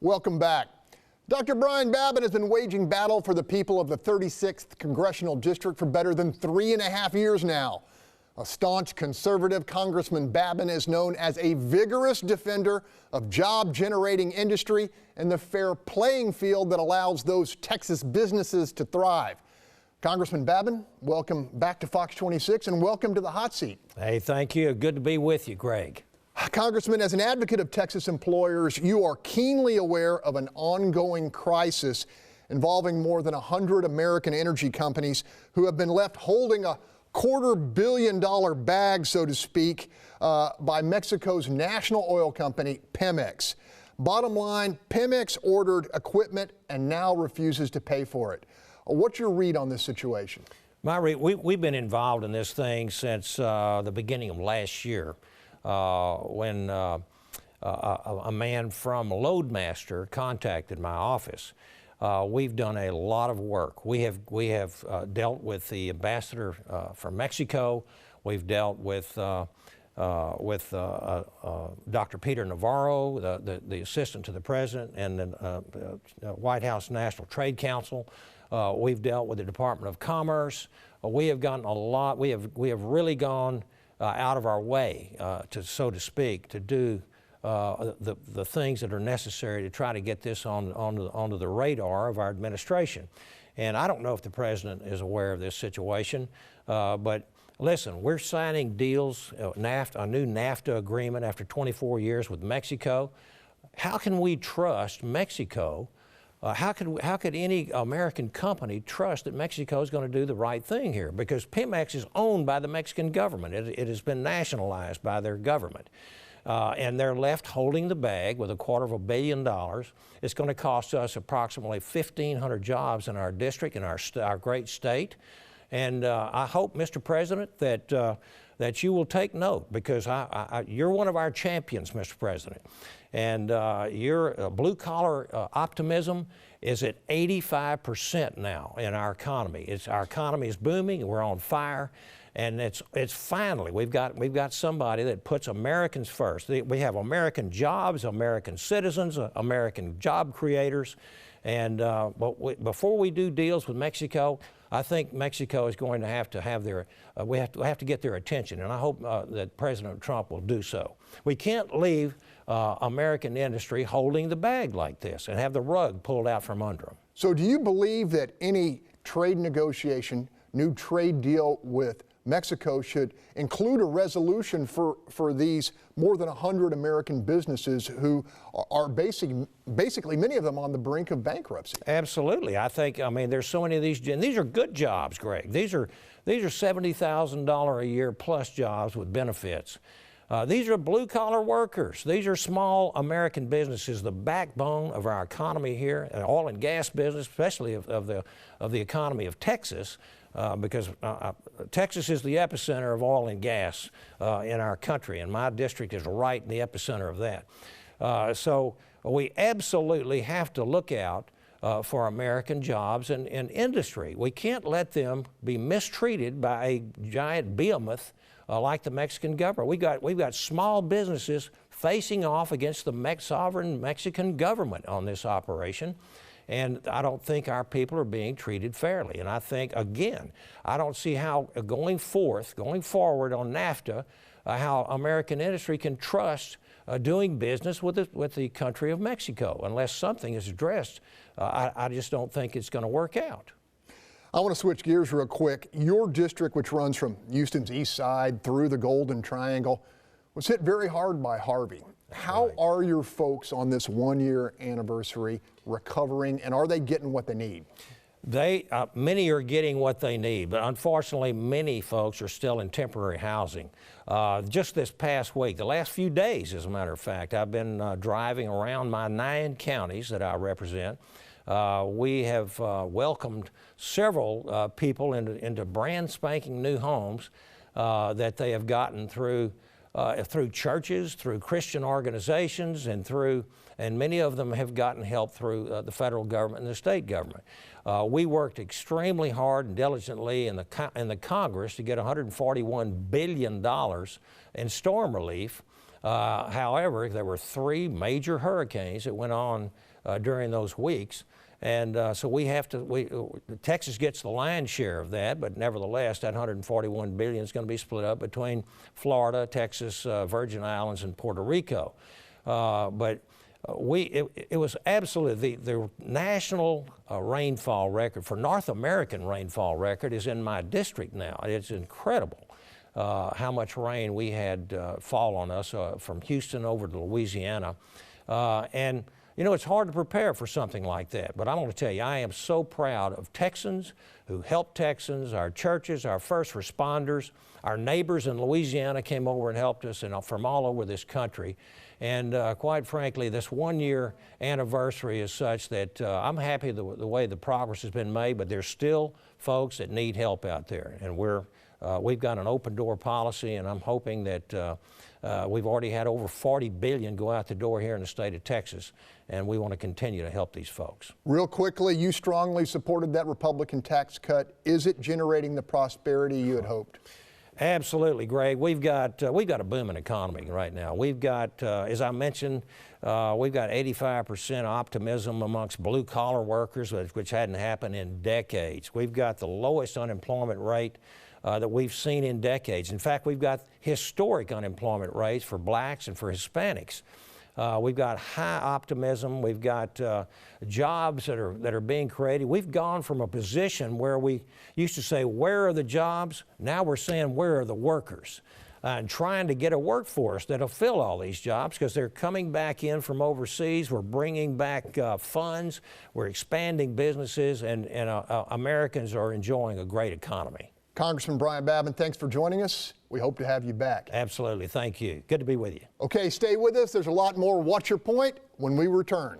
Welcome back. Dr. Brian Babin has been waging battle for the people of the 36th Congressional District for better than 3.5 years now. A staunch conservative, Congressman Babin is known as a vigorous defender of job-generating industry and the fair playing field that allows those Texas businesses to thrive. Congressman Babin, welcome back to Fox 26 and welcome to the hot seat. Hey, thank you. Good to be with you, Greg. Congressman, as an advocate of Texas employers, you are keenly aware of an ongoing crisis involving more than 100 American energy companies who have been left holding a $250 million bag, so to speak, by Mexico's national oil company, Pemex. Bottom line, Pemex ordered equipment and now refuses to pay for it. What's your read on this situation? My read, we've been involved in this thing since the beginning of last year. When a man from Loadmaster contacted my office. We've done a lot of work. We have dealt with the ambassador from Mexico. We've dealt with Dr. Peter Navarro, the assistant to the president, and the White House National Trade Council. We've dealt with the Department of Commerce. We have gotten a lot. We have really gone out of our way, so to speak, to do the things that are necessary to try to get this onto the radar of our administration. And I don't know if the president is aware of this situation, but listen, we're signing deals, a new NAFTA agreement after 24 years with Mexico. How can we trust Mexico? How could any American company trust that Mexico is going to do the right thing here? Because Pemex is owned by the Mexican government. It has been nationalized by their government. And they're left holding the bag with $250 million. It's going to cost us approximately 1,500 jobs in our district, in our great state. And I hope, Mr. President, that you will take note, because you're one of our champions, Mr. President. And your blue-collar optimism is at 85% now in our economy. Our economy is booming, we're on fire, and it's finally, we've got somebody that puts Americans first. We have American jobs, American citizens, American job creators, and before we do deals with Mexico, I think Mexico is going to have their, we have to get their attention, and I hope that President Trump will do so. We can't leave American industry holding the bag like this and have the rug pulled out from under them. So do you believe that any trade negotiation, new trade deal with Mexico should include a resolution for these more than 100 American businesses who are basically many of them on the brink of bankruptcy? Absolutely. I mean, there's so many of these, and these are good jobs, Greg. These are $70,000 a year plus jobs with benefits. These are blue-collar workers. These are small American businesses, the backbone of our economy here, an oil and gas business, especially of the economy of Texas, because Texas is the epicenter of oil and gas in our country, and my district is right in the epicenter of that. So we absolutely have to look out for American jobs and industry. We can't let them be mistreated by a giant behemoth like the Mexican government. We've got small businesses facing off against the sovereign Mexican government on this operation, and I don't think our people are being treated fairly. And I think, again, I don't see how going forward on NAFTA, how American industry can trust doing business with the country of Mexico unless something is addressed. I just don't think it's going to work out. I want to switch gears real quick. Your district, which runs from Houston's east side through the Golden Triangle, was hit very hard by Harvey. How are your folks on this one-year anniversary recovering, and are they getting what they need? Many are getting what they need, but unfortunately, many folks are still in temporary housing. Just this past week, the last few days, as a matter of fact, I've been driving around my 9 counties that I represent. We have welcomed several people into brand spanking new homes that they have gotten through churches, through Christian organizations, and many of them have gotten help through the federal government and the state government. We worked extremely hard and diligently in the Congress to get $141 billion in storm relief However, there were 3 major hurricanes that went on during those weeks. And so we have to, Texas gets the lion's share of that, but nevertheless, that $141 billion is going to be split up between Florida, Texas, Virgin Islands, and Puerto Rico. It was absolutely, the national rainfall record for North American rainfall record is in my district now. It's incredible how much rain we had fall on us from Houston over to Louisiana. And you know, it's hard to prepare for something like that, but I'm going to tell you, I am so proud of Texans who helped Texans, our churches, our first responders, our neighbors in Louisiana came over and helped us, and from all over this country. And quite frankly, this 1-year anniversary is such that I'm happy the way the progress has been made, but there's still folks that need help out there. And we've got an open door policy, and I'm hoping that we've already had over $40 billion go out the door here in the state of Texas, and we want to continue to help these folks. Real quickly, you strongly supported that Republican tax cut. Is it generating the prosperity you had hoped? Absolutely, Greg. We've got a booming economy right now. We've got, as I mentioned, we've got 85% optimism amongst blue-collar workers, which hadn't happened in decades. We've got the lowest unemployment rate that we've seen in decades. In fact, we've got historic unemployment rates for blacks and for Hispanics. We've got high optimism. We've got jobs that are being created. We've gone from a position where we used to say, where are the jobs? Now we're saying, where are the workers? And trying to get a workforce that'll fill all these jobs because they're coming back in from overseas. We're bringing back funds. We're expanding businesses, and Americans are enjoying a great economy. Congressman Brian Babin, thanks for joining us. We hope to have you back. Absolutely. Thank you. Good to be with you. Okay, stay with us. There's a lot more Watch Your Point when we return.